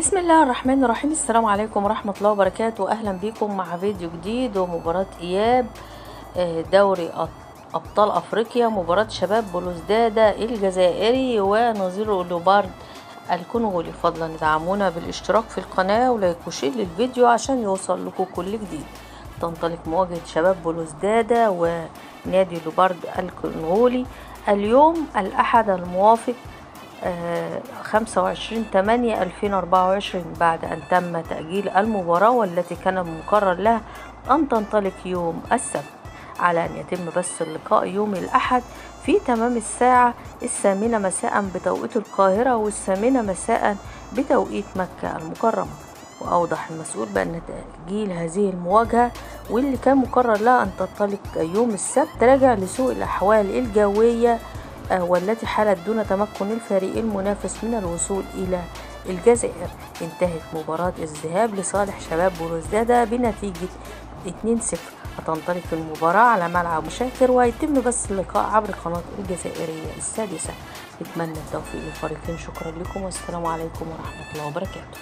بسم الله الرحمن الرحيم. السلام عليكم ورحمة الله وبركاته. أهلا بكم مع فيديو جديد ومباراة إياب دوري أبطال أفريقيا، مباراة شباب بلوزدادة الجزائري ونظيره لوبارد الكونغولي. فضلا ادعمونا بالاشتراك في القناة ولايك وشير للفيديو عشان يوصل لكم كل جديد. تنطلق مواجهة شباب بلوزدادة ونادي لوبارد الكونغولي اليوم الأحد الموافق 25/8/2024 بعد أن تم تأجيل المباراة والتي كان مقرر لها أن تنطلق يوم السبت، على أن يتم بث اللقاء يوم الأحد في تمام الساعة 8 مساء بتوقيت القاهرة و8 مساء بتوقيت مكة المكرمة. وأوضح المسؤول بأن تأجيل هذه المواجهة واللي كان مقرر لها أن تنطلق يوم السبت راجع لسوء الأحوال الجوية والتي حالت دون تمكن الفريق المنافس من الوصول إلى الجزائر. انتهت مباراة الذهاب لصالح شباب بلوزدادة بنتيجة 2-0. هتنطلق المباراة على ملعب مشاكر وهيتم بث اللقاء عبر قناة الجزائرية السادسة. نتمنى التوفيق للفريقين. شكرا لكم والسلام عليكم ورحمة الله وبركاته.